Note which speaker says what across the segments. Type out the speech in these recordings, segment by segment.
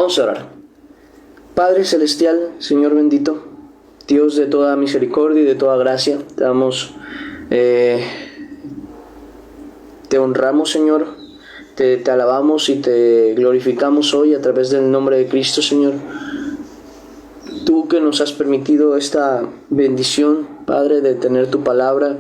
Speaker 1: Vamos a orar. Padre Celestial, Señor bendito, Dios de toda misericordia y de toda gracia, te honramos, Señor, te alabamos y te glorificamos hoy a través del nombre de Cristo, Señor. Tú que nos has permitido esta bendición, Padre, de tener tu palabra,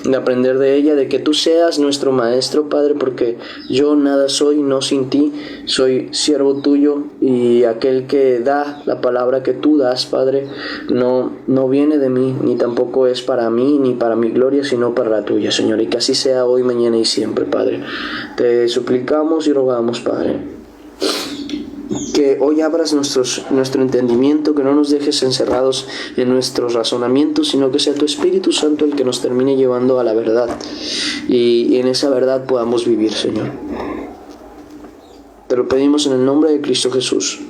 Speaker 1: de aprender de ella, de que tú seas nuestro maestro, Padre, porque yo nada soy, no sin ti, soy siervo tuyo, y aquel que da la palabra que tú das, Padre, no viene de mí, ni tampoco es para mí, ni para mi gloria, sino para la tuya, Señor, y que así sea hoy, mañana y siempre, Padre. Te suplicamos y rogamos, Padre, que hoy abras nuestro entendimiento, que no nos dejes encerrados en nuestros razonamientos, sino que sea tu Espíritu Santo el que nos termine llevando a la verdad, y en esa verdad podamos vivir, Señor. Te lo pedimos en el nombre de Cristo Jesús.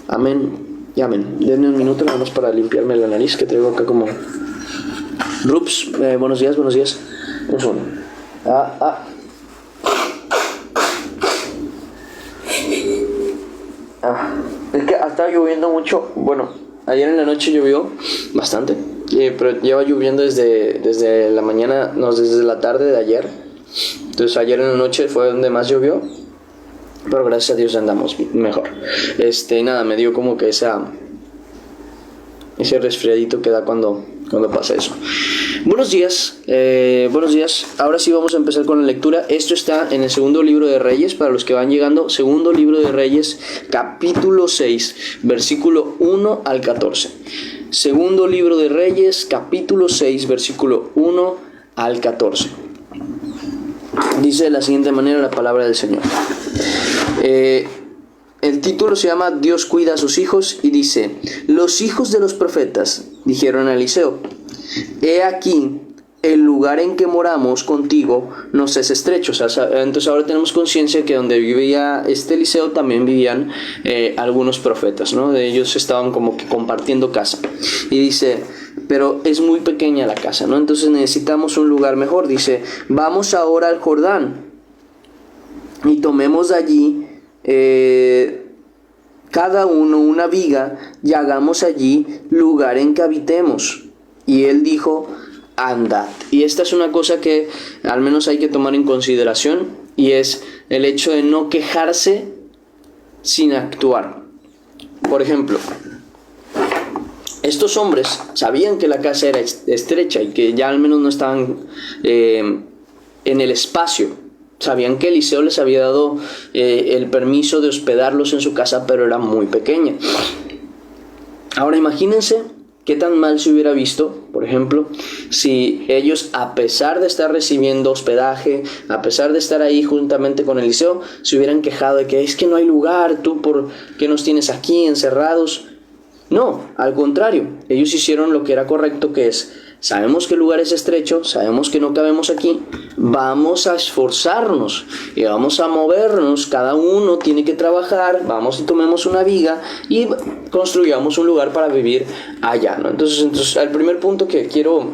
Speaker 1: Amén y amén. Denme un minuto nada más para limpiarme la nariz, que traigo acá como Rups. Buenos días. Un segundo. Es que ha estado lloviendo mucho. Bueno, ayer en la noche llovió bastante, pero lleva lloviendo desde la mañana, no, desde la tarde de ayer. Entonces ayer en la noche fue donde más llovió, pero gracias a Dios andamos mejor. Nada, me dio como que ese resfriadito que da cuando pasa eso. Buenos días. Ahora sí vamos a empezar con la lectura. Esto está en el segundo libro de Reyes, para los que van llegando. Segundo libro de Reyes, capítulo 6, versículo 1 al 14. Segundo libro de Reyes, capítulo 6, versículo 1 al 14. Dice de la siguiente manera la palabra del Señor. El título se llama Dios cuida a sus hijos, y dice: los hijos de los profetas dijeron a Eliseo: he aquí, el lugar en que moramos contigo nos es estrecho. Entonces ahora tenemos conciencia que donde vivía Eliseo también vivían algunos profetas, ¿no? Ellos estaban como que compartiendo casa. Y dice: pero es muy pequeña la casa, ¿no? Entonces necesitamos un lugar mejor. Dice: vamos ahora al Jordán y tomemos de allí cada uno una viga, y hagamos allí lugar en que habitemos. Y él dijo: andad. Y esta es una cosa que al menos hay que tomar en consideración, y es el hecho de no quejarse sin actuar. Por ejemplo, estos hombres sabían que la casa era estrecha y que ya al menos no estaban en el espacio. Sabían que Eliseo les había dado el permiso de hospedarlos en su casa, pero era muy pequeña. Ahora imagínense qué tan mal se hubiera visto, por ejemplo, si ellos, a pesar de estar recibiendo hospedaje, a pesar de estar ahí juntamente con Eliseo, se hubieran quejado de que es que no hay lugar, tú por qué nos tienes aquí encerrados. No, al contrario, ellos hicieron lo que era correcto, que es: sabemos que el lugar es estrecho, sabemos que no cabemos aquí, vamos a esforzarnos y vamos a movernos, cada uno tiene que trabajar, vamos y tomemos una viga y construyamos un lugar para vivir allá, ¿no? Entonces el primer punto que quiero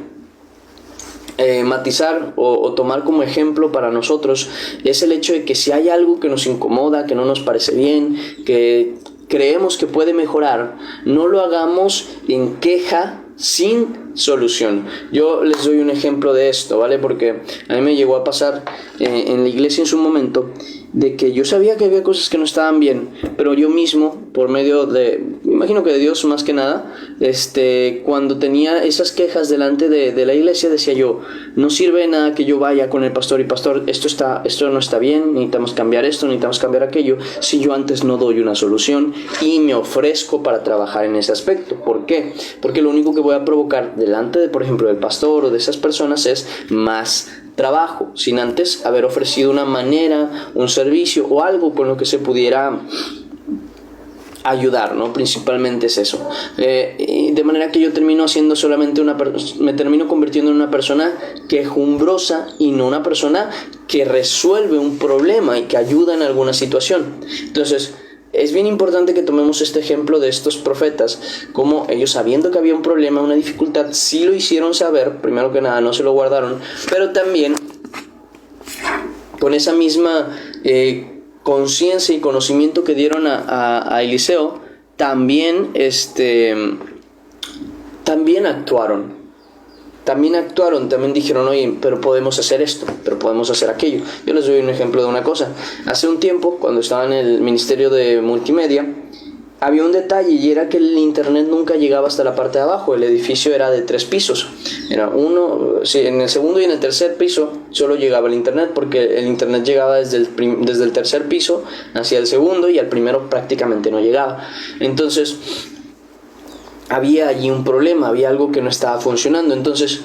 Speaker 1: matizar o tomar como ejemplo para nosotros es el hecho de que si hay algo que nos incomoda, que no nos parece bien, que creemos que puede mejorar, no lo hagamos en queja sin solución. Yo les doy un ejemplo de esto, ¿vale? Porque a mí me llegó a pasar en la iglesia en su momento, de que yo sabía que había cosas que no estaban bien, pero yo mismo, por medio de, me imagino que de Dios más que nada, cuando tenía esas quejas delante de la iglesia, decía yo: no sirve de nada que yo vaya con el pastor y: pastor, esto no está bien, necesitamos cambiar esto, necesitamos cambiar aquello, si yo antes no doy una solución y me ofrezco para trabajar en ese aspecto. ¿Por qué? Porque lo único que voy a provocar delante de, por ejemplo, del pastor o de esas personas es más trabajo, sin antes haber ofrecido una manera, un servicio o algo con lo que se pudiera ayudar, ¿no? Principalmente es eso. De manera que yo termino siendo solamente me termino convirtiendo en una persona quejumbrosa y no una persona que resuelve un problema y que ayuda en alguna situación. Entonces, es bien importante que tomemos este ejemplo de estos profetas, como ellos, sabiendo que había un problema, una dificultad, sí lo hicieron saber. Primero que nada, no se lo guardaron, pero también con esa misma conciencia y conocimiento que dieron a Eliseo, también también dijeron, oye, pero podemos hacer esto, pero podemos hacer aquello. Yo les doy un ejemplo de una cosa. Hace un tiempo, cuando estaba en el Ministerio de Multimedia, había un detalle, y era que el internet nunca llegaba hasta la parte de abajo. El edificio era de 3 pisos. Era en el segundo y en el tercer piso solo llegaba el internet, porque el internet llegaba desde el tercer piso hacia el segundo, y al primero prácticamente no llegaba. Entonces había allí un problema, había algo que no estaba funcionando. Entonces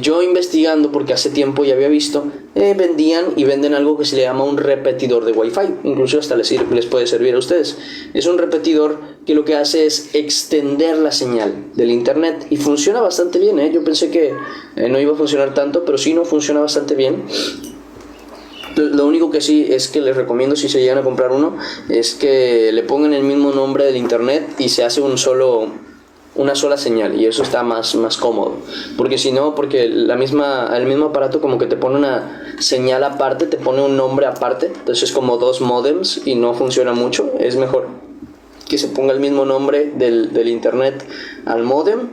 Speaker 1: yo investigando, porque hace tiempo ya había visto, vendían y venden algo que se le llama un repetidor de Wi-Fi. Incluso hasta les puede servir a ustedes. Es un repetidor que lo que hace es extender la señal del internet, y funciona bastante bien. Yo pensé que no iba a funcionar tanto, pero sí, no funciona bastante bien. Lo único que sí es que les recomiendo, si se llegan a comprar uno, es que le pongan el mismo nombre del internet y se hace una sola señal, y eso está más cómodo. Porque si no, porque el mismo aparato como que te pone una señal aparte, te pone un nombre aparte, entonces es como 2 modems y no funciona mucho. Es mejor que se ponga el mismo nombre del internet al modem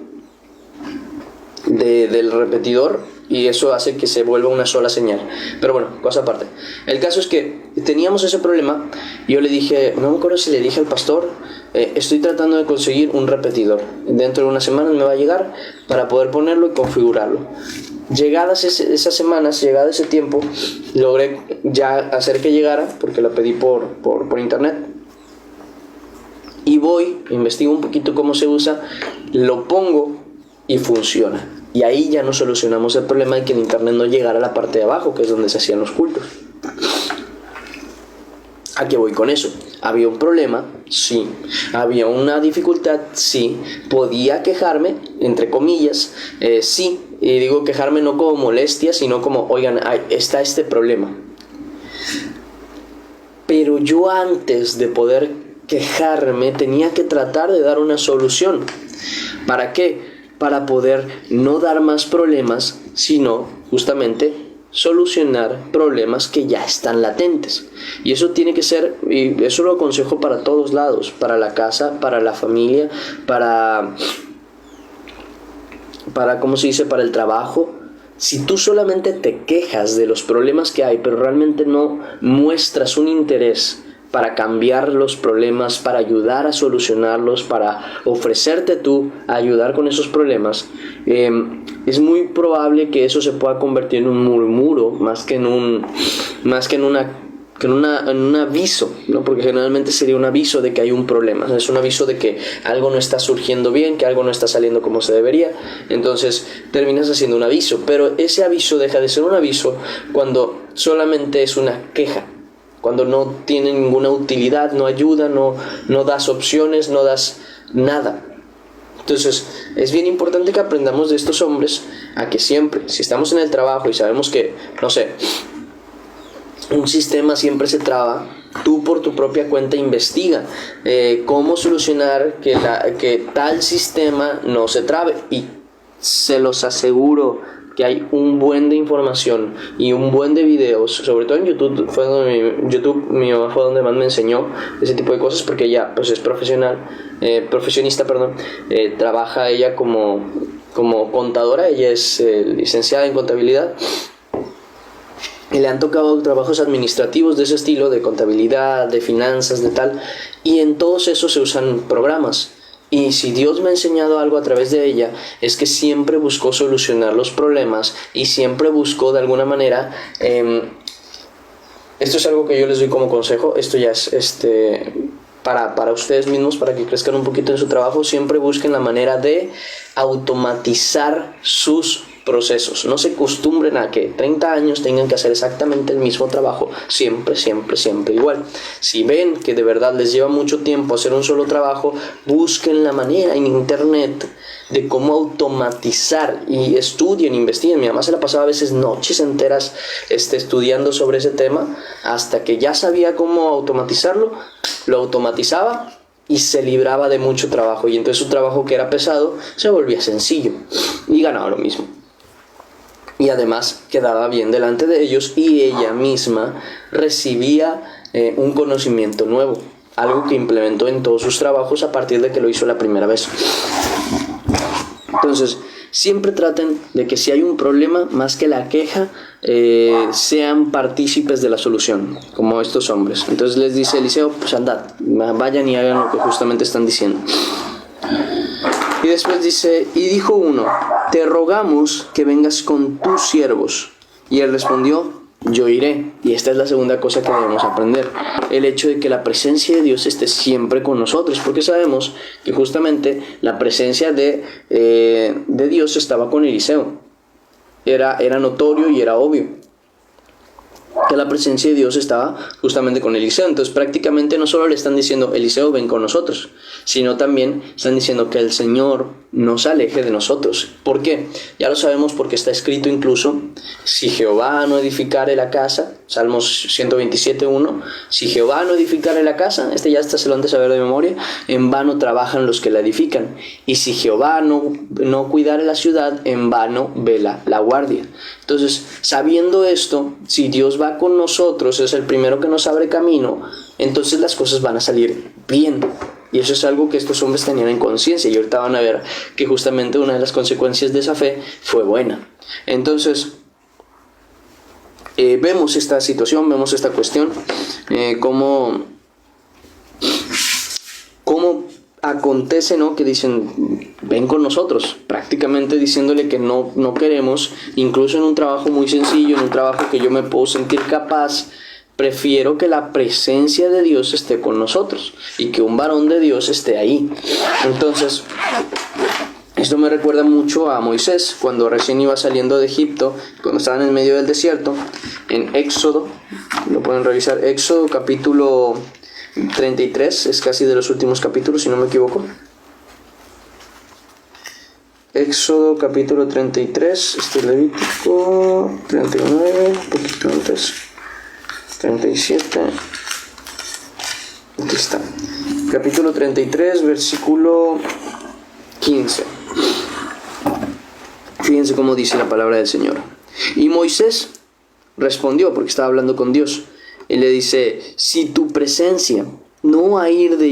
Speaker 1: del repetidor, y eso hace que se vuelva una sola señal. Pero bueno, cosa aparte. El caso es que teníamos ese problema, y yo le dije, no me acuerdo si le dije al pastor, estoy tratando de conseguir un repetidor. Dentro de unas semanas me va a llegar para poder ponerlo y configurarlo. Llegadas esas semanas, llegado ese tiempo, logré ya hacer que llegara, porque lo pedí por internet. Y investigo un poquito cómo se usa, lo pongo y funciona. Y ahí ya nos solucionamos el problema de que el internet no llegara a la parte de abajo, que es donde se hacían los cultos. ¿A qué voy con eso? ¿Había un problema? Sí. ¿Había una dificultad? Sí. ¿Podía quejarme? Entre comillas, sí. Y digo quejarme no como molestia, sino como, oigan, está este problema. Pero yo, antes de poder quejarme, tenía que tratar de dar una solución. ¿Para qué? Para poder no dar más problemas, sino justamente solucionar problemas que ya están latentes. Y eso tiene que ser, y eso lo aconsejo para todos lados, para la casa, para la familia, para ¿cómo se dice?, para el trabajo. Si tú solamente te quejas de los problemas que hay, pero realmente no muestras un interés para cambiar los problemas, para ayudar a solucionarlos, para ofrecerte tú a ayudar con esos problemas, es muy probable que eso se pueda convertir en un murmuro más que en un aviso, ¿no? Porque generalmente sería un aviso de que hay un problema, es un aviso de que algo no está surgiendo bien, que algo no está saliendo como se debería. Entonces terminas haciendo un aviso, pero ese aviso deja de ser un aviso cuando solamente es una queja, cuando no tiene ninguna utilidad, no ayuda, no das opciones, no das nada. Entonces es bien importante que aprendamos de estos hombres a que siempre, si estamos en el trabajo y sabemos que, no sé, un sistema siempre se traba, tú por tu propia cuenta investiga cómo solucionar que tal sistema no se trabe, y se los aseguro que hay un buen de información y un buen de videos, sobre todo en YouTube. Mi mamá fue donde más me enseñó ese tipo de cosas, porque ella pues es profesionista, trabaja ella como contadora, ella es licenciada en contabilidad, y le han tocado trabajos administrativos de ese estilo, de contabilidad, de finanzas, de tal, y en todos esos se usan programas. Y si Dios me ha enseñado algo a través de ella, es que siempre buscó solucionar los problemas, y siempre buscó de alguna manera, esto es algo que yo les doy como consejo, esto ya es para ustedes mismos, para que crezcan un poquito en su trabajo, siempre busquen la manera de automatizar sus procesos. No se acostumbren a que 30 años tengan que hacer exactamente el mismo trabajo, siempre igual. Si ven que de verdad les lleva mucho tiempo hacer un solo trabajo, busquen la manera en internet de cómo automatizar, y estudien, investiguen. Mi mamá se la pasaba a veces noches enteras estudiando sobre ese tema, hasta que ya sabía cómo automatizarlo, lo automatizaba y se libraba de mucho trabajo, y entonces su trabajo, que era pesado, se volvía sencillo y ganaba lo mismo. Y además quedaba bien delante de ellos, y ella misma recibía un conocimiento nuevo, algo que implementó en todos sus trabajos a partir de que lo hizo la primera vez. Entonces, siempre traten de que si hay un problema, más que la queja, sean partícipes de la solución, como estos hombres. Entonces les dice Eliseo, pues andad, vayan y hagan lo que justamente están diciendo. Y después dice, y dijo uno, te rogamos que vengas con tus siervos. Y él respondió, yo iré. Y esta es la segunda cosa que debemos aprender, el hecho de que la presencia de Dios esté siempre con nosotros, porque sabemos que justamente la presencia de Dios estaba con Eliseo. Era notorio y era obvio que la presencia de Dios estaba justamente con Eliseo. Entonces prácticamente no solo le están diciendo, Eliseo, ven con nosotros, sino también están diciendo que el Señor no se aleje de nosotros. ¿Por qué? Ya lo sabemos porque está escrito incluso, si Jehová no edificare la casa, Salmos 127:1, si Jehová no edificare la casa, ya se lo han de saber de memoria, en vano trabajan los que la edifican. Y si Jehová no cuidare la ciudad, en vano vela la guardia. Entonces, sabiendo esto, si Dios va con nosotros, es el primero que nos abre camino, entonces las cosas van a salir bien. Y eso es algo que estos hombres tenían en conciencia, y ahorita van a ver que justamente una de las consecuencias de esa fe fue buena. Entonces, vemos esta situación, vemos esta cuestión, cómo acontece, ¿no? Que dicen, ven con nosotros, prácticamente diciéndole que no queremos, incluso en un trabajo muy sencillo, en un trabajo que yo me puedo sentir capaz, prefiero que la presencia de Dios esté con nosotros y que un varón de Dios esté ahí. Entonces, esto me recuerda mucho a Moisés, cuando recién iba saliendo de Egipto, cuando estaban en medio del desierto, en Éxodo, lo pueden revisar, Éxodo capítulo 33, es casi de los últimos capítulos, si no me equivoco. Éxodo capítulo 33, Levítico 39, un poquito antes, 37, aquí está, capítulo 33, versículo 15. Fíjense cómo dice la palabra del Señor. Y Moisés respondió, porque estaba hablando con Dios, y le dice, si tu presencia no ha de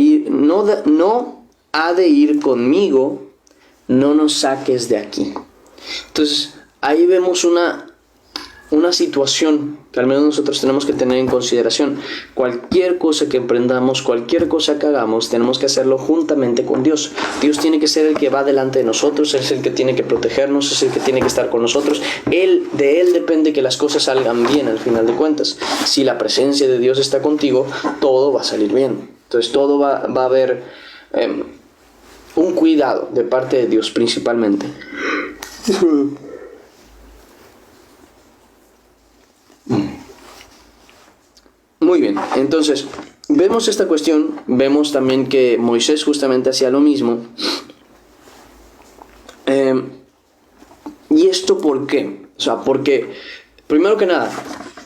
Speaker 1: ir conmigo, no nos saques de aquí. Entonces, ahí vemos una situación que al menos nosotros tenemos que tener en consideración. Cualquier cosa que emprendamos, cualquier cosa que hagamos, tenemos que hacerlo juntamente con Dios. Dios tiene que ser el que va delante de nosotros, es el que tiene que protegernos, es el que tiene que estar con nosotros. De Él depende que las cosas salgan bien al final de cuentas. Si la presencia de Dios está contigo, todo va a salir bien. Entonces todo va a haber un cuidado de parte de Dios principalmente. Muy bien, entonces vemos esta cuestión, vemos también que Moisés justamente hacía lo mismo. ¿Y esto por qué? O sea, porque primero que nada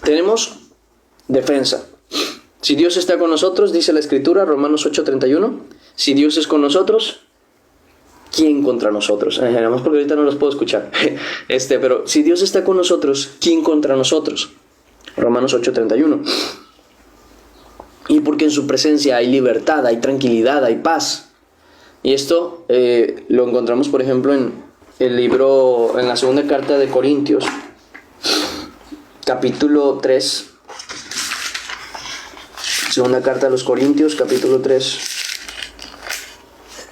Speaker 1: tenemos defensa. Si Dios está con nosotros, dice la Escritura, Romanos 8:31, si Dios es con nosotros, ¿quién contra nosotros? Además porque ahorita no los puedo escuchar. Pero si Dios está con nosotros, ¿quién contra nosotros? Romanos 8:31. Y porque en su presencia hay libertad, hay tranquilidad, hay paz. Y esto lo encontramos, por ejemplo, en la segunda carta de Corintios, capítulo 3. Segunda carta a los Corintios, capítulo 3,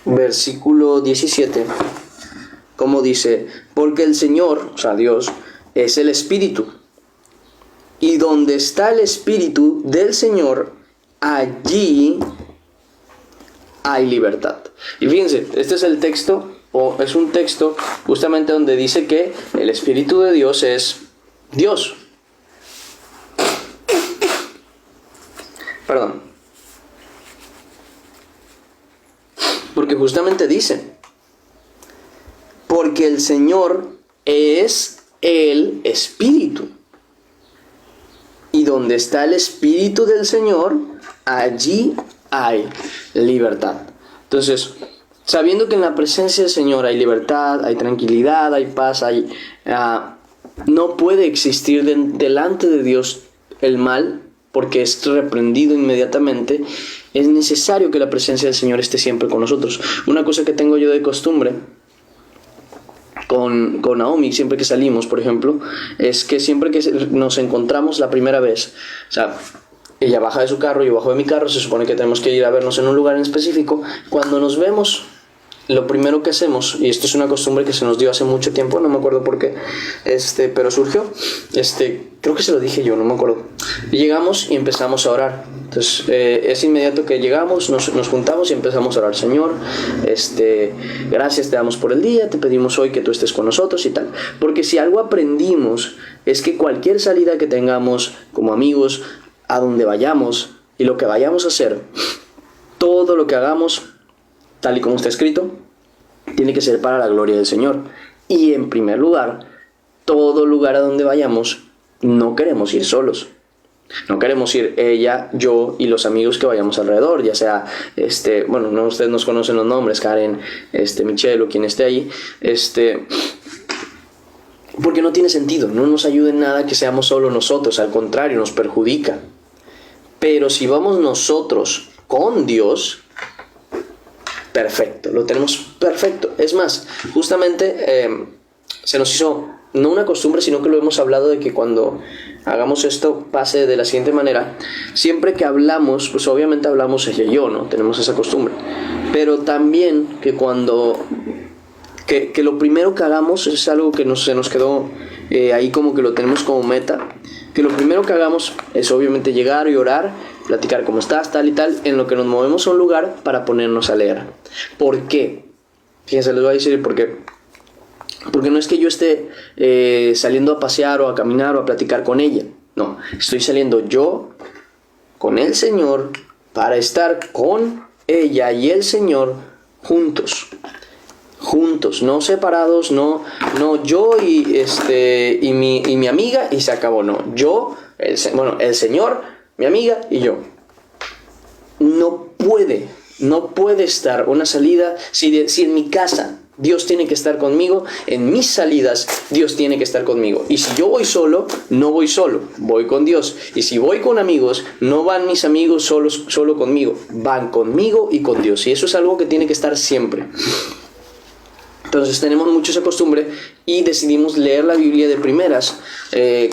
Speaker 1: versículo 17. Como dice, porque el Señor, o sea Dios, es el Espíritu. Y donde está el Espíritu del Señor, allí hay libertad. Y fíjense, este es el texto, o es un texto justamente donde dice que el Espíritu de Dios es Dios. Perdón. Porque justamente dice, porque el Señor es el Espíritu. Y donde está el Espíritu del Señor, allí hay libertad. Entonces, sabiendo que en la presencia del Señor hay libertad, hay tranquilidad, hay paz, no puede existir delante de Dios el mal, porque es reprendido inmediatamente, es necesario que la presencia del Señor esté siempre con nosotros. Una cosa que tengo yo de costumbre con Naomi, siempre que salimos, por ejemplo, es que siempre que nos encontramos la primera vez, o sea, ella baja de su carro, yo bajo de mi carro, se supone que tenemos que ir a vernos en un lugar en específico. Cuando nos vemos, lo primero que hacemos, y esto es una costumbre que se nos dio hace mucho tiempo, no me acuerdo por qué, pero surgió, creo que se lo dije yo, no me acuerdo, y llegamos y empezamos a orar. Entonces es inmediato que llegamos, nos juntamos y empezamos a orar. Señor, gracias te damos por el día, te pedimos hoy que tú estés con nosotros y tal, porque si algo aprendimos es que cualquier salida que tengamos como amigos, a donde vayamos y lo que vayamos a hacer, todo lo que hagamos, tal y como está escrito, tiene que ser para la gloria del Señor. Y en primer lugar, todo lugar a donde vayamos, no queremos ir solos. No queremos ir ella, yo y los amigos que vayamos alrededor, ya sea, bueno, no, ustedes nos conocen los nombres, Karen, Michelle o quien esté ahí, porque no tiene sentido, no nos ayuda en nada que seamos solo nosotros, al contrario, nos perjudica. Pero si vamos nosotros con Dios, perfecto, lo tenemos perfecto. Es más, justamente se nos hizo no una costumbre, sino que lo hemos hablado de que cuando hagamos esto pase de la siguiente manera. Siempre que hablamos, pues obviamente hablamos ella y yo, ¿no? Tenemos esa costumbre. Pero también que cuando que lo primero que hagamos es algo que se nos quedó ahí como que lo tenemos como meta. Que lo primero que hagamos es obviamente llegar y orar, platicar cómo estás, tal y tal, en lo que nos movemos a un lugar para ponernos a leer. ¿Por qué? Fíjense, les voy a decir por qué. Porque no es que yo esté saliendo a pasear o a caminar o a platicar con ella. No, estoy saliendo yo con el Señor para estar con ella y el Señor juntos. Juntos, no separados, no yo y mi amiga y se acabó, no. Yo, el Señor, mi amiga y yo. No puede estar una salida si en mi casa Dios tiene que estar conmigo, en mis salidas Dios tiene que estar conmigo. Y si yo voy solo, no voy solo, voy con Dios. Y si voy con amigos, no van mis amigos solo conmigo, van conmigo y con Dios. Y eso es algo que tiene que estar siempre. Entonces tenemos mucho esa costumbre y decidimos leer la Biblia de primeras,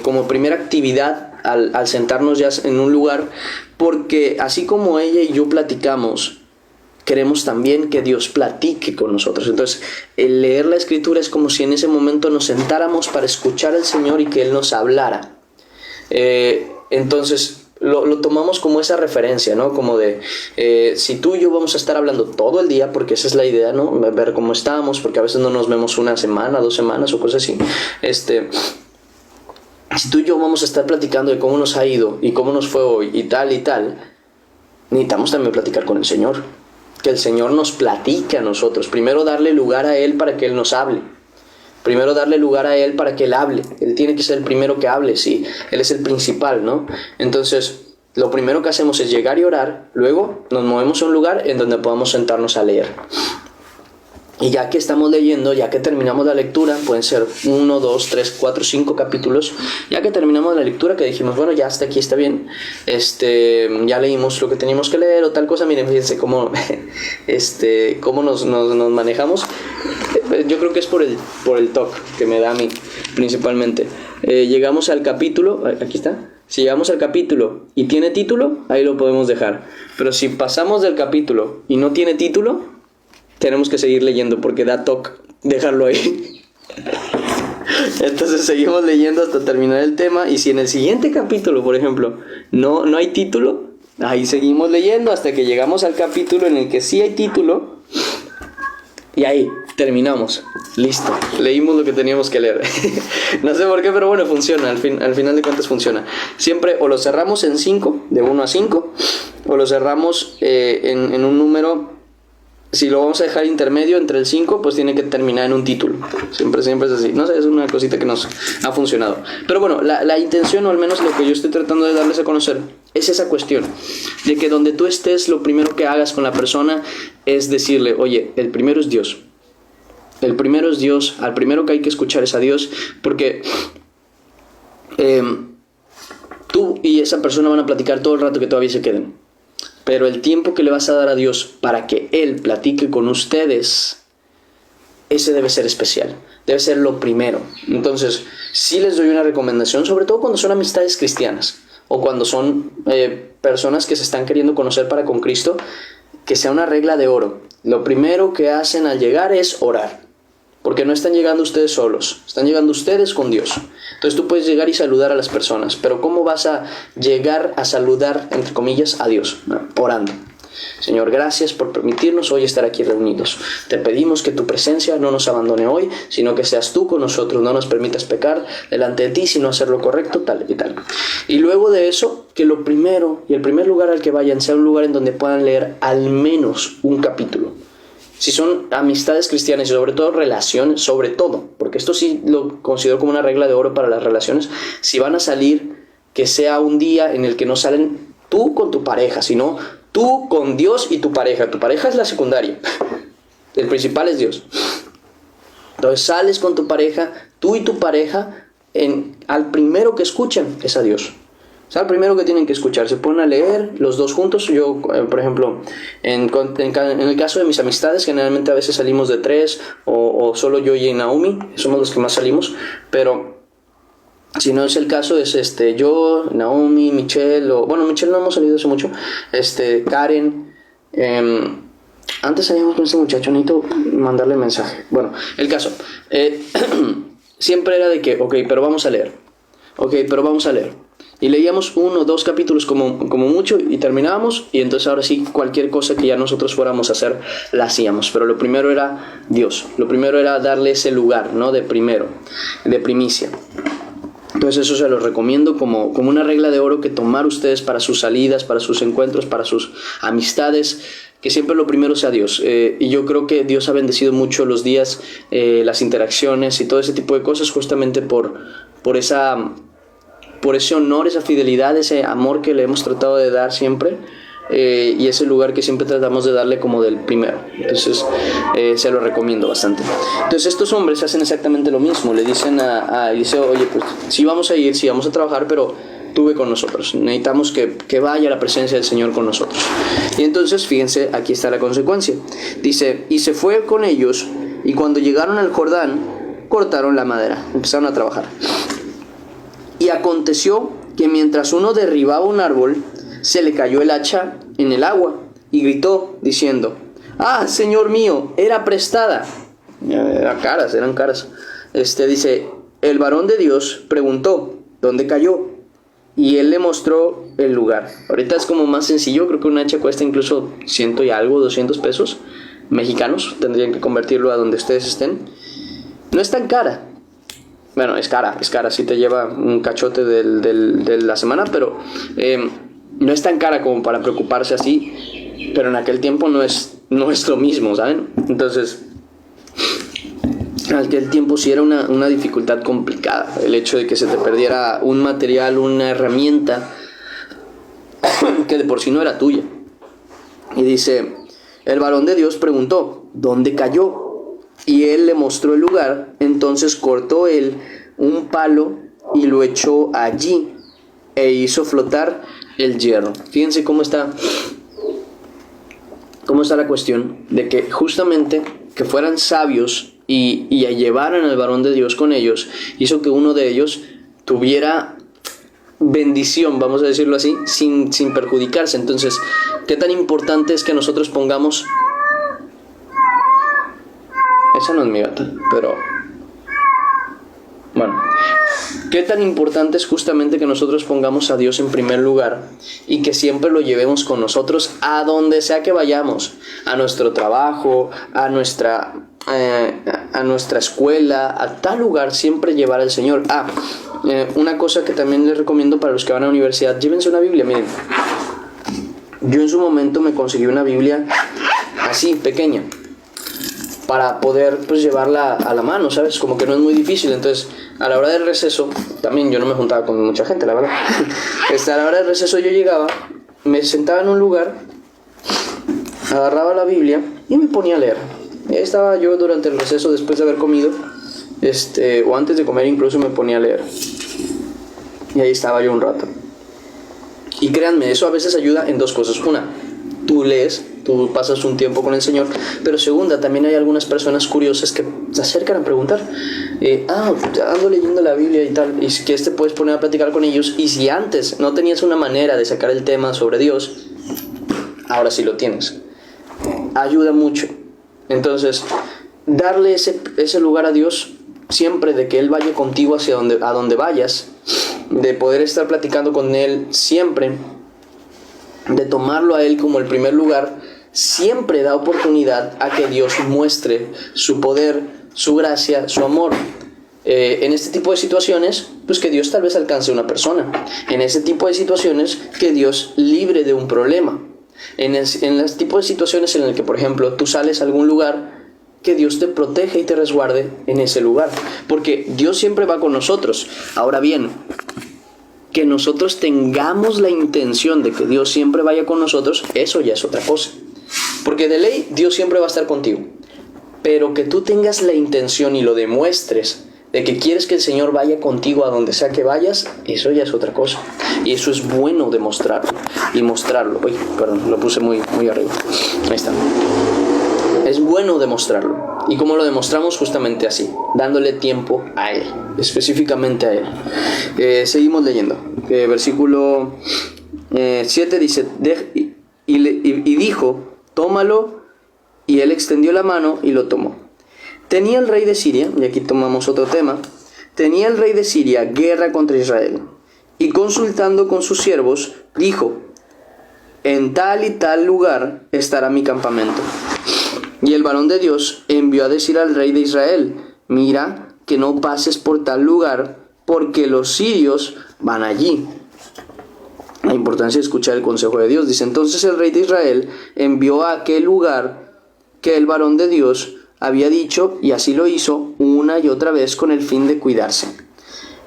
Speaker 1: como primera actividad al sentarnos ya en un lugar, porque así como ella y yo platicamos, queremos también que Dios platique con nosotros. Entonces el leer la Escritura es como si en ese momento nos sentáramos para escuchar al Señor y que Él nos hablara. Entonces lo tomamos como esa referencia, ¿no? Como de, si tú y yo vamos a estar hablando todo el día, porque esa es la idea, ¿no? Ver cómo estamos, porque a veces no nos vemos una semana, 2 semanas o cosas así. Si tú y yo vamos a estar platicando de cómo nos ha ido y cómo nos fue hoy y tal, necesitamos también platicar con el Señor. Que el Señor nos platique a nosotros. Primero darle lugar a Él para que Él nos hable. Primero darle lugar a Él para que Él hable. Él tiene que ser el primero que hable, sí. Él es el principal, ¿no? Entonces, lo primero que hacemos es llegar y orar. Luego nos movemos a un lugar en donde podamos sentarnos a leer. Y ya que estamos leyendo, ya que terminamos la lectura, pueden ser 1, 2, 3, 4, 5 capítulos. Ya que terminamos la lectura, que dijimos, bueno, ya hasta aquí está bien. Ya leímos lo que teníamos que leer o tal cosa. Miren, fíjense cómo, cómo nos manejamos. Yo creo que es por el toque que me da a mí, principalmente. Llegamos al capítulo, aquí está. Si llegamos al capítulo y tiene título, ahí lo podemos dejar. Pero si pasamos del capítulo y no tiene título, tenemos que seguir leyendo porque da toque dejarlo ahí. Entonces seguimos leyendo hasta terminar el tema. Y si en el siguiente capítulo, por ejemplo, no hay título, ahí seguimos leyendo hasta que llegamos al capítulo en el que sí hay título. Y ahí terminamos. Listo, leímos lo que teníamos que leer. No sé por qué, pero bueno, funciona. Al final de cuentas funciona. Siempre o lo cerramos en 5, de 1 a 5, o lo cerramos en un número. Si lo vamos a dejar intermedio entre el 5, pues tiene que terminar en un título. Siempre es así. No sé, es una cosita que nos ha funcionado. Pero bueno, la intención, o al menos lo que yo estoy tratando de darles a conocer, es esa cuestión. De que donde tú estés, lo primero que hagas con la persona es decirle, oye, el primero es Dios. El primero es Dios. Al primero que hay que escuchar es a Dios. Porque tú y esa persona van a platicar todo el rato que todavía se queden. Pero el tiempo que le vas a dar a Dios para que Él platique con ustedes, ese debe ser especial. Debe ser lo primero. Entonces, sí les doy una recomendación, sobre todo cuando son amistades cristianas o cuando son personas que se están queriendo conocer para con Cristo, que sea una regla de oro. Lo primero que hacen al llegar es orar. Porque no están llegando ustedes solos, están llegando ustedes con Dios. Entonces tú puedes llegar y saludar a las personas, pero ¿cómo vas a llegar a saludar, entre comillas, a Dios? Orando. Señor, gracias por permitirnos hoy estar aquí reunidos. Te pedimos que tu presencia no nos abandone hoy, sino que seas tú con nosotros. No nos permitas pecar delante de ti, sino hacer lo correcto, tal y tal. Y luego de eso, que lo primero y el primer lugar al que vayan sea un lugar en donde puedan leer al menos un capítulo. Si son amistades cristianas y sobre todo relaciones, sobre todo, porque esto sí lo considero como una regla de oro para las relaciones, si van a salir, que sea un día en el que no salen tú con tu pareja, sino tú con Dios y tu pareja. Tu pareja es la secundaria, el principal es Dios. Entonces sales con tu pareja, tú y tu pareja, al primero que escuchan es a Dios. O sea, el primero que tienen que escuchar, se ponen a leer los dos juntos. Yo, por ejemplo, en el caso de mis amistades, generalmente a veces salimos de 3 o solo yo y Naomi, somos los que más salimos, pero si no es el caso, es yo, Naomi, Michelle, Michelle no hemos salido hace mucho, Karen, antes salíamos con este muchacho, necesito mandarle mensaje. Bueno, el caso, siempre era de que, pero vamos a leer. Y leíamos 1 o 2 capítulos como mucho y terminábamos, y entonces ahora sí cualquier cosa que ya nosotros fuéramos a hacer la hacíamos, pero lo primero era Dios, lo primero era darle ese lugar, ¿no? De primicia. Entonces eso se los recomiendo como una regla de oro que tomar ustedes para sus salidas, para sus encuentros, para sus amistades, que siempre lo primero sea Dios. Y yo creo que Dios ha bendecido mucho los días, las interacciones y todo ese tipo de cosas justamente por ese honor, esa fidelidad, ese amor que le hemos tratado de dar siempre, y ese lugar que siempre tratamos de darle como del primero. Entonces se lo recomiendo bastante. Entonces estos hombres hacen exactamente lo mismo. Le dicen a Eliseo, oye, pues sí vamos a ir, sí vamos a trabajar, pero tú ve con nosotros, necesitamos que vaya la presencia del Señor con nosotros. Y entonces fíjense, aquí está la consecuencia. Dice, y se fue con ellos, y cuando llegaron al Jordán cortaron la madera, empezaron a trabajar. Y aconteció que mientras uno derribaba un árbol, se le cayó el hacha en el agua, y gritó, diciendo, ¡ah, Señor mío, era prestada! Eran caras. Dice, el varón de Dios preguntó, ¿dónde cayó? Y él le mostró el lugar. Ahorita es como más sencillo, creo que un hacha cuesta incluso 100 y algo, 200 pesos mexicanos, tendrían que convertirlo a donde ustedes estén. No es tan cara. Bueno, es cara, sí te lleva un cachote de la semana, pero no es tan cara como para preocuparse así, pero en aquel tiempo no es lo mismo, ¿saben? Entonces, en aquel tiempo sí era una dificultad complicada, el hecho de que se te perdiera un material, una herramienta que de por sí no era tuya. Y dice, el varón de Dios preguntó, ¿dónde cayó? Y él le mostró el lugar. Entonces cortó él un palo y lo echó allí e hizo flotar el hierro. Fíjense cómo está la cuestión de que justamente que fueran sabios y llevaran al varón de Dios con ellos, hizo que uno de ellos tuviera bendición, vamos a decirlo así, sin perjudicarse. Entonces, ¿qué tan importante es que nosotros pongamos... Esa no es mi gata, pero... Bueno, ¿qué tan importante es justamente que nosotros pongamos a Dios en primer lugar y que siempre lo llevemos con nosotros a donde sea que vayamos? A nuestro trabajo, a nuestra escuela, a tal lugar, siempre llevar al Señor. Una cosa que también les recomiendo para los que van a la universidad, llévense una Biblia. Miren, yo en su momento me conseguí una Biblia así, pequeña, para poder pues llevarla a la mano, ¿sabes? Como que no es muy difícil. Entonces, a la hora del receso, también yo no me juntaba con mucha gente, la verdad. A la hora del receso yo llegaba, me sentaba en un lugar, agarraba la Biblia y me ponía a leer. Y ahí estaba yo durante el receso, después de haber comido, o antes de comer incluso me ponía a leer. Y ahí estaba yo un rato. Y créanme, eso a veces ayuda en dos cosas. Una, tú lees, tú pasas un tiempo con el Señor, pero segunda, también hay algunas personas curiosas que se acercan a preguntar, ando leyendo la Biblia y tal, y que te puedes poner a platicar con ellos, y si antes no tenías una manera de sacar el tema sobre Dios, ahora sí lo tienes. Ayuda mucho. Entonces, darle ese lugar a Dios siempre, de que Él vaya contigo a donde vayas, de poder estar platicando con Él siempre, de tomarlo a Él como el primer lugar, siempre da oportunidad a que Dios muestre su poder, su gracia, su amor. En este tipo de situaciones, pues que Dios tal vez alcance a una persona. En ese tipo de situaciones, que Dios libre de un problema. En el tipo de situaciones en el que, por ejemplo, tú sales a algún lugar, que Dios te proteja y te resguarde en ese lugar. Porque Dios siempre va con nosotros. Ahora bien, que nosotros tengamos la intención de que Dios siempre vaya con nosotros, eso ya es otra cosa. Porque de ley, Dios siempre va a estar contigo. Pero que tú tengas la intención y lo demuestres de que quieres que el Señor vaya contigo a donde sea que vayas, eso ya es otra cosa. Y eso es bueno demostrarlo y mostrarlo. Uy, perdón, lo puse muy arriba. Ahí está. Es bueno demostrarlo. ¿Y cómo lo demostramos? Justamente así, dándole tiempo a Él, específicamente a Él. Seguimos leyendo. Versículo 7 dice, y dijo, tómalo, y Él extendió la mano y lo tomó. Tenía el rey de Siria, y aquí tomamos otro tema, tenía el rey de Siria guerra contra Israel, y consultando con sus siervos, dijo, en tal y tal lugar estará mi campamento. Y el varón de Dios envió a decir al rey de Israel, mira que no pases por tal lugar, porque los sirios van allí. La importancia de escuchar el consejo de Dios. Dice, entonces el rey de Israel envió a aquel lugar que el varón de Dios había dicho, y así lo hizo una y otra vez con el fin de cuidarse.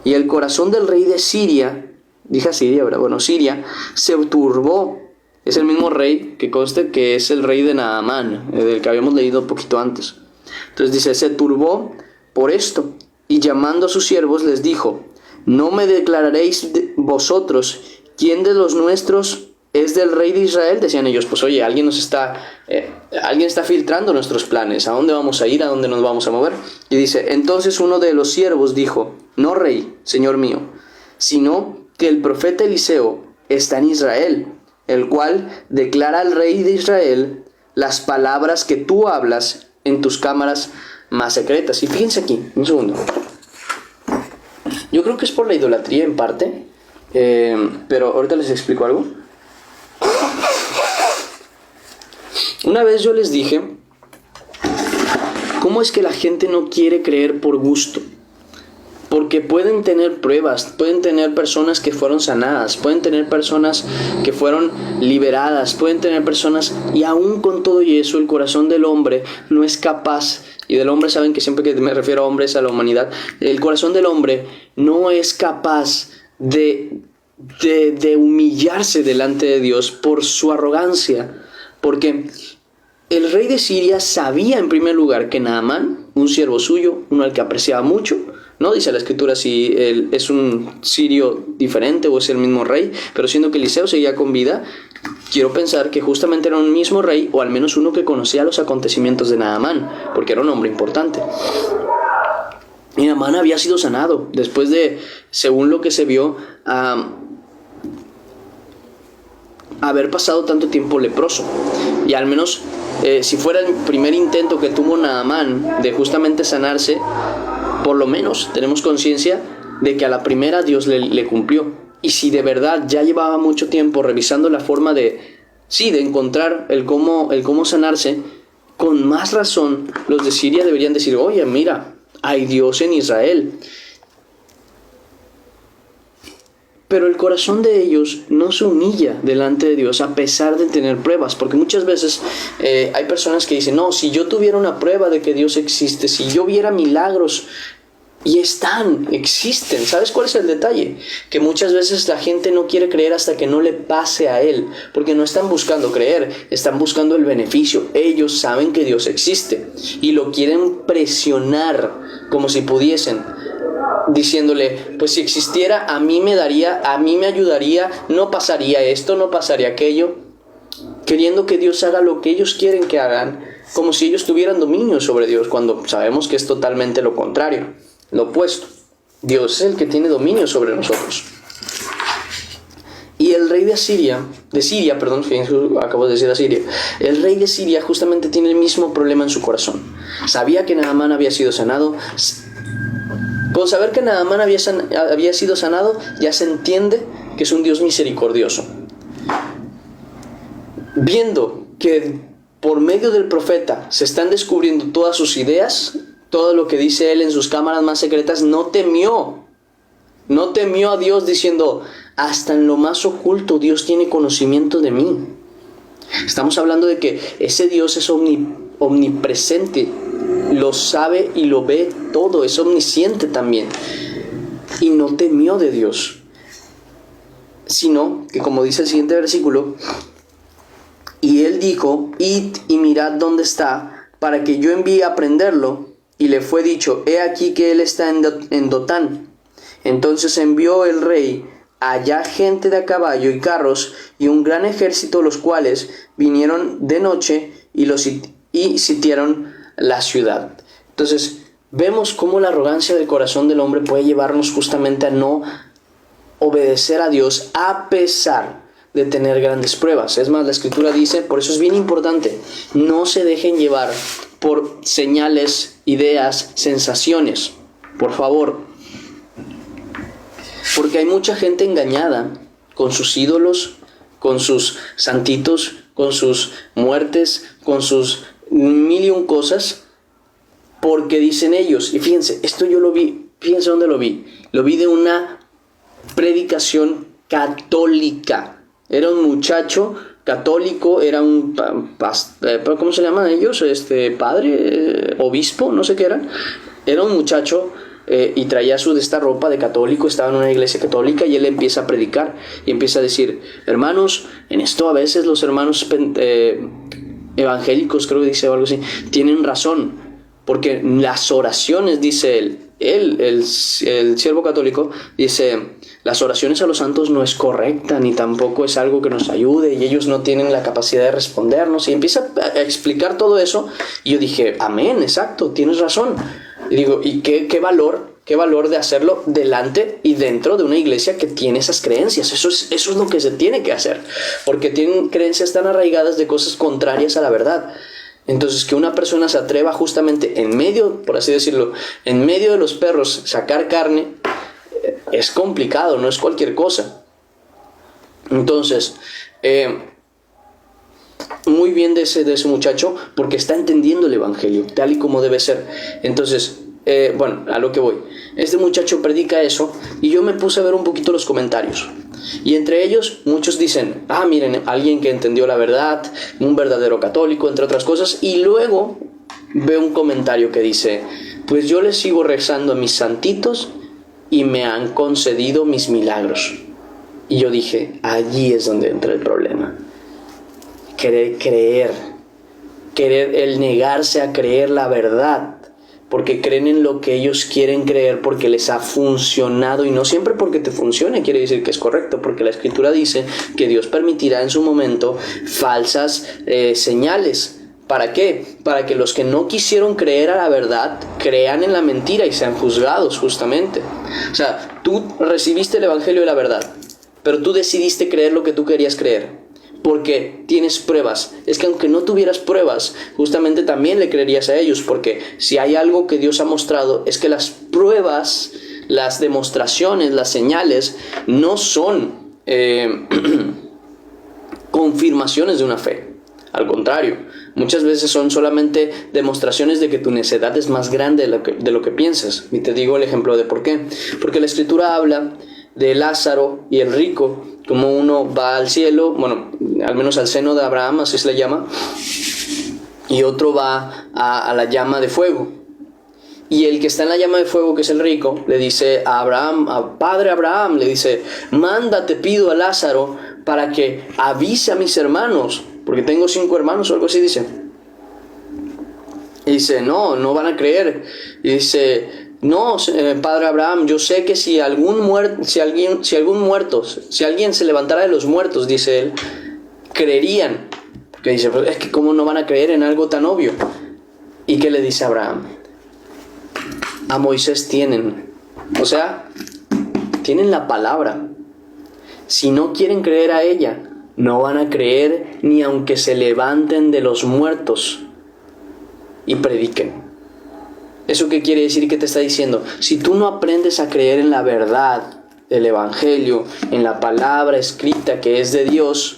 Speaker 1: Y el corazón del rey de Siria, dije Siria, ¿verdad? Bueno, Siria, se turbó. Es el mismo rey que conste que es el rey de Naamán, del que habíamos leído un poquito antes. Entonces dice, se turbó por esto, y llamando a sus siervos les dijo, ¿no me declararéis vosotros quién de los nuestros es del rey de Israel? Decían ellos, pues oye, alguien está filtrando nuestros planes, ¿a dónde vamos a ir? ¿A dónde nos vamos a mover? Y dice, entonces uno de los siervos dijo, no rey, señor mío, sino que el profeta Eliseo está en Israel, el cual declara al rey de Israel las palabras que tú hablas en tus cámaras más secretas. Y fíjense aquí, un segundo. Yo creo que es por la idolatría en parte, pero ahorita les explico algo. Una vez yo les dije, ¿cómo es que la gente no quiere creer por gusto? Porque pueden tener pruebas, pueden tener personas que fueron sanadas, pueden tener personas que fueron liberadas, pueden tener personas, y aún con todo y eso el corazón del hombre no es capaz, y del hombre saben que siempre que me refiero a hombres, a la humanidad, el corazón del hombre no es capaz de humillarse delante de Dios por su arrogancia, porque el rey de Siria sabía en primer lugar que Naamán, un siervo suyo, uno al que apreciaba mucho, no dice la escritura si él es un sirio diferente o es el mismo rey, pero siendo que Eliseo seguía con vida, quiero pensar que justamente era un mismo rey, o al menos uno que conocía los acontecimientos de Naamán, porque era un hombre importante. Y Naamán había sido sanado después de, según lo que se vio, haber pasado tanto tiempo leproso. Y al menos si fuera el primer intento que tuvo Naamán de justamente sanarse, por lo menos tenemos conciencia de que a la primera Dios le cumplió. Y si de verdad ya llevaba mucho tiempo revisando la forma de encontrar el cómo sanarse, con más razón los de Siria deberían decir, oye, mira, hay Dios en Israel. Pero el corazón de ellos no se humilla delante de Dios a pesar de tener pruebas. Porque muchas veces hay personas que dicen, no, si yo tuviera una prueba de que Dios existe, si yo viera milagros, y existen. ¿Sabes cuál es el detalle? Que muchas veces la gente no quiere creer hasta que no le pase a él. Porque no están buscando creer, están buscando el beneficio. Ellos saben que Dios existe y lo quieren presionar como si pudiesen. diciéndole, pues si existiera, a mí me daría, a mí me ayudaría, no pasaría esto, no pasaría aquello, queriendo que Dios haga lo que ellos quieren que hagan, como si ellos tuvieran dominio sobre Dios, cuando sabemos que es totalmente lo contrario, lo opuesto. Dios es el que tiene dominio sobre nosotros. Y el rey de Siria, acabo de decir Asiria, el rey de Siria justamente tiene el mismo problema en su corazón. Sabía que Naamán había sido sanado. Con saber que Naamán había sido sanado, ya se entiende que es un Dios misericordioso. Viendo que por medio del profeta se están descubriendo todas sus ideas, todo lo que dice él en sus cámaras más secretas, no temió a Dios diciendo, hasta en lo más oculto Dios tiene conocimiento de mí. Estamos hablando de que ese Dios es omnipresente, lo sabe y lo ve todo, es omnisciente también. Y no temió de Dios, sino que, como dice el siguiente versículo, y él dijo, id y mirad dónde está, para que yo envíe a prenderlo. Y le fue dicho, he aquí que él está en Dotán. Entonces envió el rey allá gente de a caballo y carros y un gran ejército, los cuales vinieron de noche y sitiaron la ciudad. Entonces vemos cómo la arrogancia del corazón del hombre puede llevarnos justamente a no obedecer a Dios a pesar de tener grandes pruebas. Es más, la Escritura dice, por eso es bien importante, no se dejen llevar por señales, ideas, sensaciones, por favor. Porque hay mucha gente engañada con sus ídolos, con sus santitos, con sus muertes, con sus mil y un cosas, porque dicen ellos, y fíjense, esto yo lo vi, fíjense dónde lo vi de una predicación católica. Era un muchacho católico, era un ¿cómo se llaman ellos? Padre, obispo, no sé qué era un muchacho y traía de esta ropa de católico, estaba en una iglesia católica y él empieza a predicar y empieza a decir, hermanos, en esto a veces los hermanos evangélicos, creo que dice o algo así, tienen razón, porque las oraciones, dice el siervo católico, dice, las oraciones a los santos no es correcta, ni tampoco es algo que nos ayude, y ellos no tienen la capacidad de respondernos, y empieza a explicar todo eso, y yo dije, amén, exacto, tienes razón. Y digo, ¿y qué valor de hacerlo delante y dentro de una iglesia que tiene esas creencias? Eso es lo que se tiene que hacer, porque tienen creencias tan arraigadas de cosas contrarias a la verdad. Entonces, que una persona se atreva justamente en medio, por así decirlo, en medio de los perros, sacar carne, es complicado, no es cualquier cosa. Entonces, muy bien de ese muchacho, porque está entendiendo el evangelio tal y como debe ser. Entonces, a lo que voy, este muchacho predica eso y yo me puse a ver un poquito los comentarios, y entre ellos muchos dicen, miren, alguien que entendió la verdad, un verdadero católico, entre otras cosas. Y luego veo un comentario que dice, pues yo les sigo rezando a mis santitos y me han concedido mis milagros. Y yo dije, allí es donde entra el problema. Creer, el negarse a creer la verdad, porque creen en lo que ellos quieren creer, porque les ha funcionado, y no siempre porque te funcione quiere decir que es correcto, porque la Escritura dice que Dios permitirá en su momento falsas señales. ¿Para qué? Para que los que no quisieron creer a la verdad crean en la mentira y sean juzgados justamente. O sea, tú recibiste el evangelio de la verdad, pero tú decidiste creer lo que tú querías creer, porque tienes pruebas. Es que aunque no tuvieras pruebas, justamente también le creerías a ellos, porque si hay algo que Dios ha mostrado, es que las pruebas, las demostraciones, las señales, no son confirmaciones de una fe. Al contrario, muchas veces son solamente demostraciones de que tu necedad es más grande de lo que piensas. Y te digo el ejemplo de por qué. Porque la Escritura habla de Lázaro y el rico, como uno va al cielo, al menos al seno de Abraham, así se le llama, y otro va a la llama de fuego. Y el que está en la llama de fuego, que es el rico, le dice a Abraham, a padre Abraham, le dice, manda, te pido a Lázaro para que avise a mis hermanos, porque tengo 5 hermanos o algo así, dice. Y dice, no van a creer. Y dice, No, padre Abraham, yo sé que si alguien se levantara de los muertos, dice él, creerían. Que dice, pues es que cómo no van a creer en algo tan obvio. ¿Y qué le dice Abraham? A Moisés tienen, o sea, tienen la palabra. Si no quieren creer a ella, no van a creer ni aunque se levanten de los muertos y prediquen. ¿Eso qué quiere decir? ¿Qué te está diciendo? Si tú no aprendes a creer en la verdad del Evangelio, en la palabra escrita que es de Dios,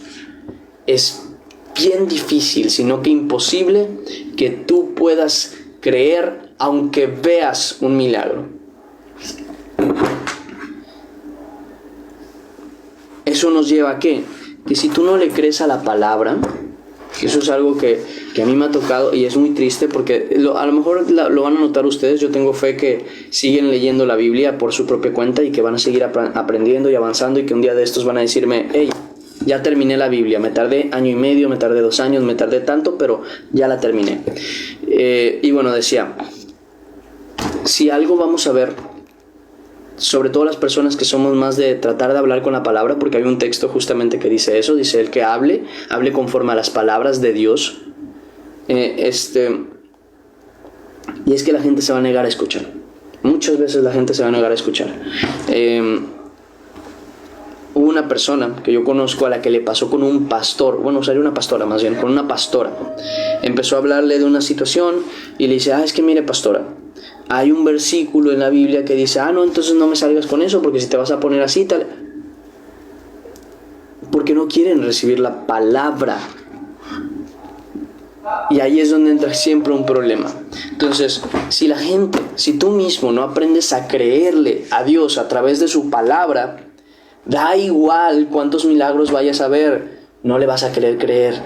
Speaker 1: es bien difícil, sino que imposible, que tú puedas creer aunque veas un milagro. Eso nos lleva a ¿qué? Que si tú no le crees a la palabra, eso es algo que a mí me ha tocado y es muy triste porque a lo mejor lo van a notar ustedes. Yo tengo fe que siguen leyendo la Biblia por su propia cuenta y que van a seguir aprendiendo y avanzando, y que un día de estos van a decirme, hey, ya terminé la Biblia, me tardé 1 año y medio, me tardé 2 años, me tardé tanto, pero ya la terminé. Y bueno, decía, si algo vamos a ver, sobre todo las personas que somos más de tratar de hablar con la palabra, porque hay un texto justamente que dice eso, dice el que hable conforme a las palabras de Dios. Y es que la gente se va a negar a escuchar. Muchas veces la gente se va a negar a escuchar. Hubo una persona que yo conozco a la que le pasó con un pastor, bueno, sería una pastora más bien, con una pastora. Empezó a hablarle de una situación y le dice, es que mire pastora, hay un versículo en la Biblia que dice, no, entonces no me salgas con eso, porque si te vas a poner así, tal. Porque no quieren recibir la palabra. Y ahí es donde entra siempre un problema. Entonces, si tú mismo no aprendes a creerle a Dios a través de su palabra, da igual cuántos milagros vayas a ver, no le vas a querer creer.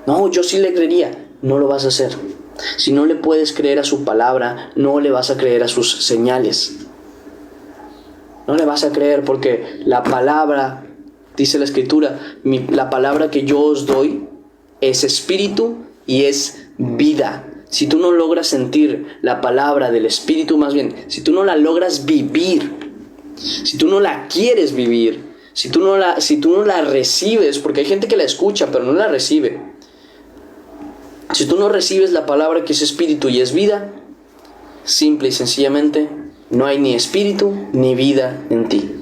Speaker 1: No, yo sí le creería. No lo vas a hacer. Si no le puedes creer a su palabra, no le vas a creer a sus señales. No le vas a creer porque la palabra, dice la Escritura, la palabra que yo os doy es espíritu y es vida. Si tú no logras sentir la palabra del espíritu, más bien, si tú no la logras vivir, si tú no la quieres vivir, si tú no la recibes, porque hay gente que la escucha pero no la recibe. Si tú no recibes la palabra que es espíritu y es vida, simple y sencillamente no hay ni espíritu ni vida en ti.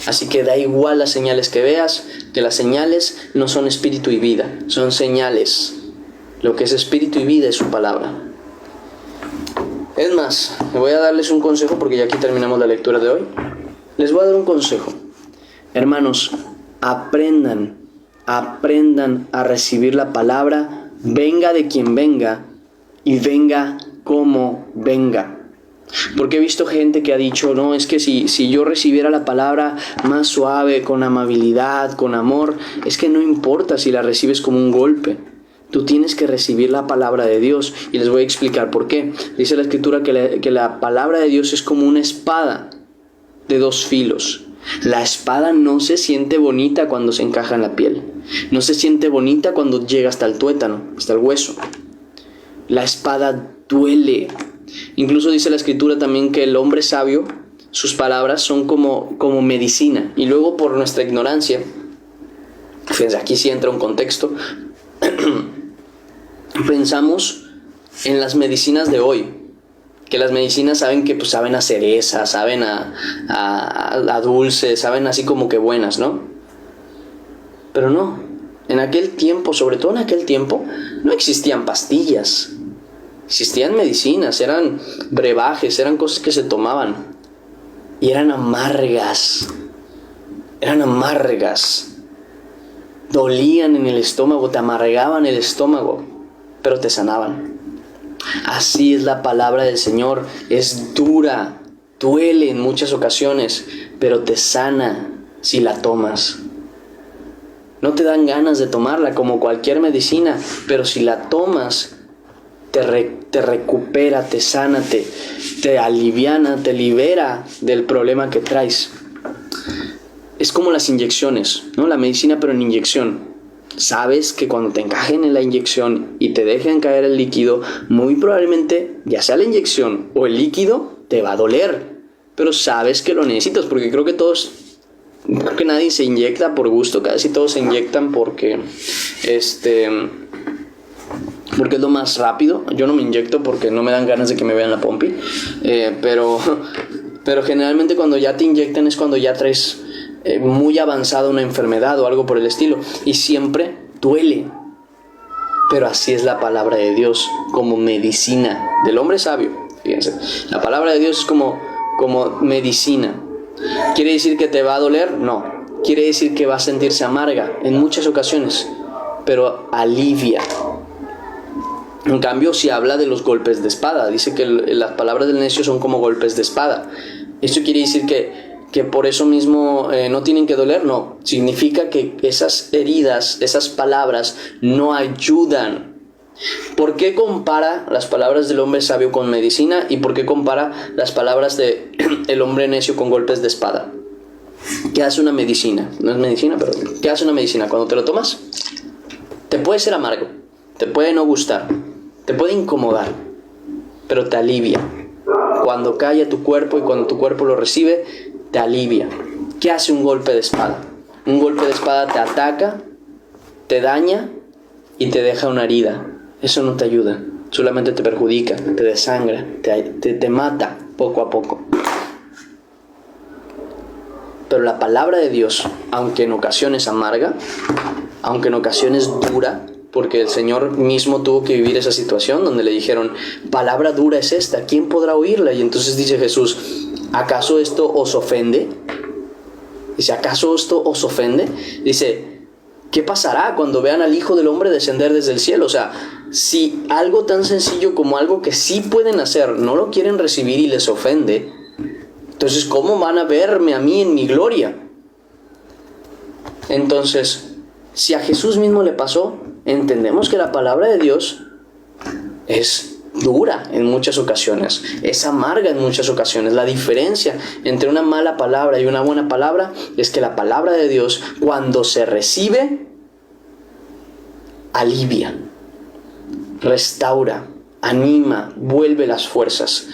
Speaker 1: Así que da igual las señales que veas, que las señales no son espíritu y vida, son señales. Lo que es espíritu y vida es su palabra. Es más, me voy a darles un consejo porque ya aquí terminamos la lectura de hoy. Les voy a dar un consejo. Hermanos, aprendan a recibir la palabra, venga de quien venga y venga como venga. Porque he visto gente que ha dicho, no, es que si yo recibiera la palabra más suave, con amabilidad, con amor, es que no importa si la recibes como un golpe. Tú tienes que recibir la palabra de Dios, y les voy a explicar por qué. Dice la Escritura que la palabra de Dios es como una espada de 2 filos. La espada no se siente bonita cuando se encaja en la piel. No se siente bonita cuando llega hasta el tuétano, hasta el hueso. La espada duele. Incluso dice la Escritura también que el hombre sabio, sus palabras son como medicina. Y luego, por nuestra ignorancia, fíjense, aquí sí entra un contexto, pensamos en las medicinas de hoy. Que las medicinas saben que saben a cereza, saben a dulce, saben así como que buenas, ¿no? Pero no, en aquel tiempo, sobre todo en aquel tiempo, no existían pastillas. Existían medicinas, eran brebajes, eran cosas que se tomaban. Y eran amargas. Dolían en el estómago, te amargaban el estómago, pero te sanaban. Así es la palabra del Señor, es dura, duele en muchas ocasiones, pero te sana si la tomas. No te dan ganas de tomarla como cualquier medicina, pero si la tomas, te recupera, te sana, te aliviana, te libera del problema que traes. Es como las inyecciones, ¿no? La medicina pero en inyección. sabes que cuando te encajen en la inyección y te dejen caer el líquido, muy probablemente, ya sea la inyección o el líquido, te va a doler. Pero sabes que lo necesitas, porque creo que nadie se inyecta por gusto, casi todos se inyectan porque es lo más rápido. Yo no me inyecto porque no me dan ganas de que me vean la pompi, pero generalmente cuando ya te inyectan es cuando ya traes muy avanzada una enfermedad o algo por el estilo, y siempre duele. Pero así es la palabra de Dios, como medicina del hombre sabio. Fíjense, la palabra de Dios es como medicina. ¿Quiere decir que te va a doler? No. Quiere decir que va a sentirse amarga en muchas ocasiones, pero alivia. En cambio, si habla de los golpes de espada, dice que las palabras del necio son como golpes de espada. ¿Esto quiere decir que por eso mismo no tienen que doler? No. Significa que esas heridas, esas palabras no ayudan. ¿Por qué compara las palabras del hombre sabio con medicina? ¿Y por qué compara las palabras del hombre necio con golpes de espada? ¿Qué hace una medicina? No es medicina, pero ¿qué hace una medicina? Cuando te lo tomas, te puede ser amargo, te puede no gustar, te puede incomodar, pero te alivia. Cuando cae a tu cuerpo y cuando tu cuerpo lo recibe, te alivia. ¿Qué hace un golpe de espada? Un golpe de espada te ataca, te daña y te deja una herida. Eso no te ayuda, solamente te perjudica, te desangra, te mata poco a poco. Pero la palabra de Dios, aunque en ocasiones amarga, aunque en ocasiones dura, porque el Señor mismo tuvo que vivir esa situación donde le dijeron, palabra dura es esta, ¿quién podrá oírla? Y entonces dice Jesús, ¿acaso esto os ofende? Dice, ¿acaso esto os ofende? Dice, ¿qué pasará cuando vean al Hijo del Hombre descender desde el cielo? O sea, si algo tan sencillo como algo que sí pueden hacer no lo quieren recibir y les ofende, entonces ¿cómo van a verme a mí en mi gloria? Entonces, si a Jesús mismo le pasó, entendemos que la palabra de Dios es dura en muchas ocasiones, es amarga en muchas ocasiones. La diferencia entre una mala palabra y una buena palabra es que la palabra de Dios, cuando se recibe, alivia, restaura, anima, vuelve las fuerzas.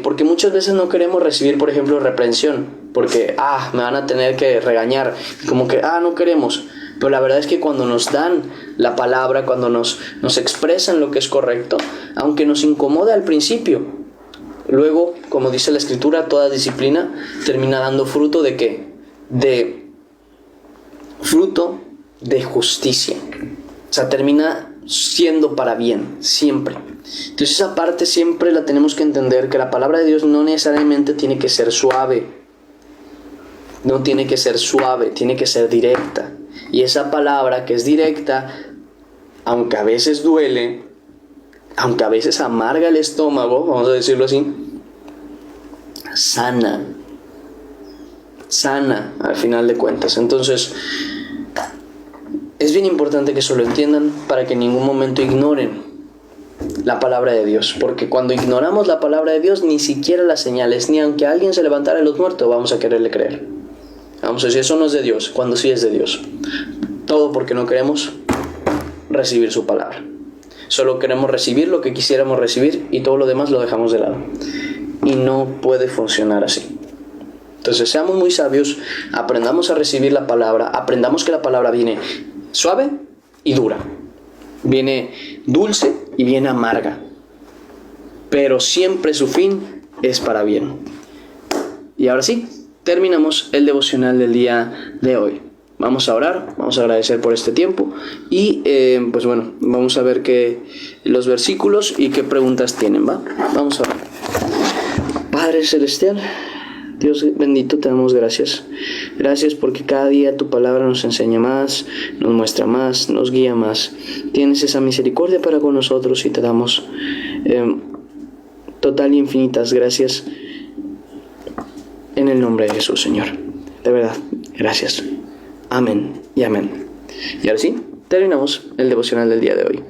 Speaker 1: Porque muchas veces no queremos recibir, por ejemplo, reprensión, porque me van a tener que regañar, como que no queremos. Pero la verdad es que cuando nos dan la palabra, cuando nos expresan lo que es correcto, aunque nos incomoda al principio, luego, como dice la Escritura, toda disciplina termina dando fruto ¿de qué? Fruto de justicia. O sea, termina siendo para bien, siempre. Entonces esa parte siempre la tenemos que entender, que la palabra de Dios no necesariamente tiene que ser suave. No tiene que ser suave, tiene que ser directa. Y esa palabra que es directa, aunque a veces duele, aunque a veces amarga el estómago, vamos a decirlo así, sana al final de cuentas. Entonces, es bien importante que eso lo entiendan para que en ningún momento ignoren la palabra de Dios, porque cuando ignoramos la palabra de Dios, ni siquiera las señales, ni aunque alguien se levantara de los muertos, vamos a quererle creer. Vamos a decir, eso no es de Dios, cuando sí es de Dios. Todo porque no queremos recibir su palabra. Solo queremos recibir lo que quisiéramos recibir y todo lo demás lo dejamos de lado. Y no puede funcionar así. Entonces seamos muy sabios, aprendamos a recibir la palabra, aprendamos que la palabra viene suave y dura. Viene dulce y viene amarga. Pero siempre su fin es para bien. Y ahora sí, terminamos el devocional del día de hoy. Vamos a orar, vamos a agradecer por este tiempo y pues bueno, vamos a ver los versículos y qué preguntas tienen, ¿va? Vamos a orar. Padre Celestial, Dios bendito, te damos gracias. Gracias porque cada día tu palabra nos enseña más, nos muestra más, nos guía más. Tienes esa misericordia para con nosotros y te damos total y infinitas gracias en el nombre de Jesús, Señor. De verdad, gracias. Amén y amén. Y ahora sí, terminamos el devocional del día de hoy.